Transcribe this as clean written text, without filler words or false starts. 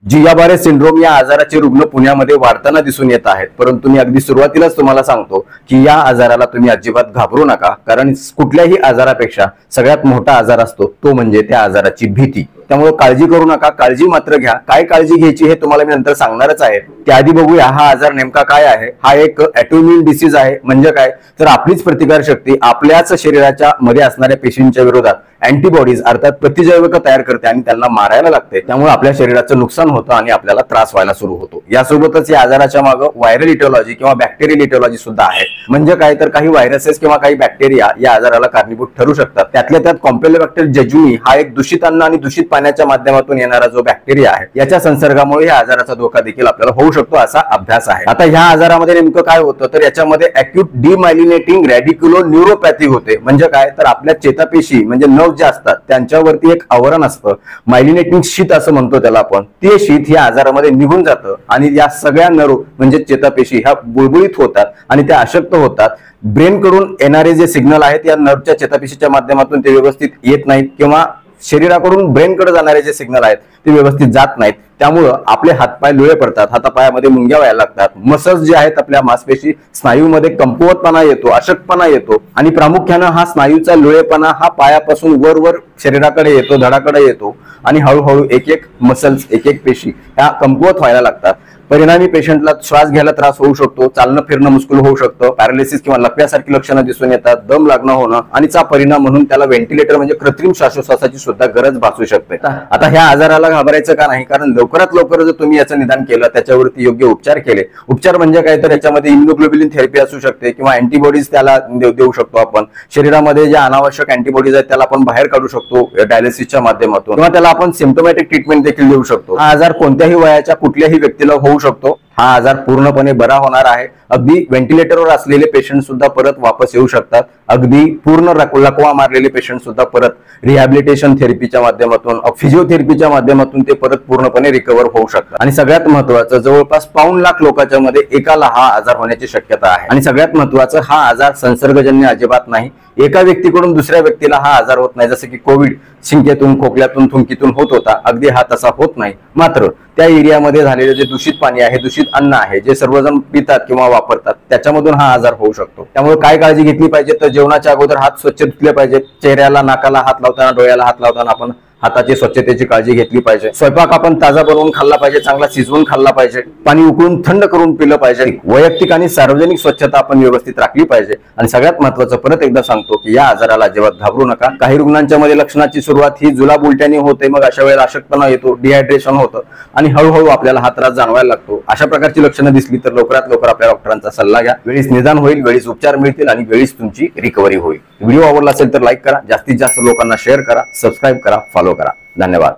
जियाबारे syndrome या आजाराचे रुग्ण पुण्यामध्ये वाढताना दिसून येत आहेत। परंतु मी अगदी सुरुवातीलाच तुम्हाला सांगतो की या आजाराला तुम्ही अजिबात घाबरू नका, कारण कुठल्याही आजारापेक्षा सगळ्यात मोठा आजार असतो तो म्हणजे त्या आजाराची भीती। त्यामुळे काळजी करू नका, काळजी मात्र घ्या। काय काळजी घ्यायची हे तुम्हाला मी नंतर सांगणारच आहे। त्याआधी बघूया हा आजार नेमका काय आहे। हा एक ऑटोइम्यून डिसीज आहे। म्हणजे काय तर आपलीच प्रतिकार शक्ती आपल्याच शरीराच्या मध्ये असणाऱ्या पेशींच्या विरोधात अँटीबॉडीज अर्थात प्रतिजैविक तयार करते आणि त्यांना मारायला लागते। त्यामुळे आपल्या शरीराचं नुकसान होतं आणि आपल्याला त्रास व्हायला सुरू होतो। यासोबतच या आजाराच्या मागे व्हायरल इटिओलॉजी किंवा बॅक्टेरियल इटिओलॉजी सुद्धा आहे। म्हणजे काय तर काही व्हायरसेस किंवा काही बॅक्टेरिया या आजाराला कारणीभूत ठरू शकतात। त्यातल्या त्यात कॉम्पिलोबॅक्टर जेजुनी हा एक दूषित अन्न आणि दूषित पाण्याच्या माध्यमातून येणारा जो बॅक्टेरिया आहे याच्या संसर्गामुळे या आजाराचा धोका देखील आपल्याला होऊ शकतो असा अभ्यास आहे। आता ह्या आजारामध्ये नेमकं काय होतं तर याच्यामध्ये अॅक्यूट डिमायलिनेटिंग रॅडिक्युलो न्यूरोपॅथी होते। म्हणजे काय तर आपल्या चेतापेशी म्हणजे नर्व जे असतात त्यांच्यावरती एक आवरण असतं, मायलिनेटिंग शीथ असं म्हणतो त्याला आपण। ते शीथ या आजारामध्ये निघून जातं आणि या सगळ्या नर्व म्हणजे चेतापेशी ह्या बुळबुळीत होतात आणि त्या अशक्त होतात। ब्रेन कडून येणारे जे सिग्नल आहेत या नर्वच्या चेतापेशीच्या माध्यमातून ते व्यवस्थित येत नाहीत किंवा शरीराकडून ब्रेन कडे जाणारे जे सिग्नल आहेत ते व्यवस्थित जात नाहीत। त्यामुळे आपले हातपाय लुळे पडतात, हातापायामध्ये मुंग्या व्हायला लागतात, मसल्स जे आहेत आपल्या मांसपेशी स्नायूमध्ये कमकुवतपणा येतो, अशक्तपणा येतो आणि प्रामुख्याने हा स्नायूचा लुळेपणा हा पायापासून वर शरीराकडे येतो, धडाकडे येतो आणि हळूहळू एक एक मसल्स एक एक पेशी ह्या कमकुवत व्हायला लागतात। परिणामी पेशंटला श्वास घ्यायला त्रास होऊ शकतो, चालणं फिरणं मुश्किल होऊ शकतं, पॅरालिसिस किंवा लकव्यासारखी लक्षणं दिसून येतात, दम लागणं होणं आणि चा परिणाम म्हणून त्याला व्हेंटिलेटर म्हणजे कृत्रिम श्वासोच्छवासाची सुद्धा गरज भासू शकते। आता ह्या आजाराला घाबरायचं का नाही, कारण लवकरात लवकर जर तुम्ही याचं निदान केलं, त्याच्यावरती योग्य उपचार केले, उपचार म्हणजे काय तर याच्यामध्ये इम्युनोग्लोबुलिन थेरपी असू शकते किंवा अँटीबॉडीज त्याला देऊ शकतो आपण। शरीरामध्ये ज्या अनावश्यक अँटीबॉडीज आहेत त्याला आपण बाहेर काढू शकतो डायलिसिसच्या माध्यमातून किंवा त्याला आपण सिम्प्टोमॅटिक ट्रीटमेंट देखील देऊ शकतो। हा आजार कोणत्याही वयाच्या कुठल्याही व्यक्तीला होऊ शकतो। हा आजार पूर्णपणे बरा होणार आहे। अगदी व्हेंटिलेटरवर असलेले पेशंट सुद्धा परत वापस येऊ शकतात। अगदी पूर्ण लकवा मारलेले पेशंट सुद्धा परत रिहॅबिलिटेशन थेरपीच्या माध्यमातून फिजिओथेरपीच्या माध्यमातून ते परत पूर्णपणे रिकव्हर होऊ शकतात। आणि सगळ्यात महत्त्वाचं जवळपास 5 लाख लोकांच्या मध्ये एकाला हा आजार होण्याची शक्यता आहे। आणि सगळ्यात महत्त्वाचं हा आजार संसर्गजन्य अजिबात नाही। एका व्यक्तीकडून दुसऱ्या व्यक्तीला हा आजार होत नाही, जसं की कोविड शिंकेतून खोकल्यातून थुंकीतून होत होता, अगदी हा तसा होत नाही। मात्र त्या एरियामध्ये झालेले जे दूषित पाणी आहे, दूषित अन्न आहे, जे सर्वजण पितात किंवा वापरतात त्याच्यामधून हा आजार होऊ शकतो। त्यामुळे काय काळजी घेतली पाहिजे तर जेवणाच्या अगोदर हात स्वच्छ धुतले पाहिजेत। चेहऱ्याला नाकाला हात लावताना डोळ्याला हात लावताना आपण हाताची स्वच्छतेची काळजी घेतली पाहिजे। स्वयंपाक आपण ताजा बनवून खाल्ला पाहिजे, चांगला शिजवून खाल्ला पाहिजे, पाणी उकळून थंड करून पिलं पाहिजे। वैयक्तिक आणि सार्वजनिक स्वच्छता आपण व्यवस्थित राखली पाहिजे। आणि सगळ्यात महत्त्वाचं परत एकदा सांगतो की या आजाराला अजिबात घाबरू नका। काही रुग्णांच्या मध्ये लक्षणाची सुरुवात ही जुलाब उलट्याने होते, मग अशा वेळेला अशक्तपणा येतो, डिहायड्रेशन होतं आणि हळूहळू आपल्याला हा त्रास जाणवायला लागतो। अशा प्रकारची लक्षणं दिसली तर लवकरात लवकर आपल्या डॉक्टरांचा सल्ला घ्या। वेळीच निदान होईल, वेळीच उपचार मिळतील आणि वेळीच तुमची रिकव्हरी होईल। व्हिडिओ आवडला असेल तर लाईक करा, जास्तीत जास्त लोकांना शेअर करा, सबस्क्राईब करा, फॉलो करा। धन्यवाद।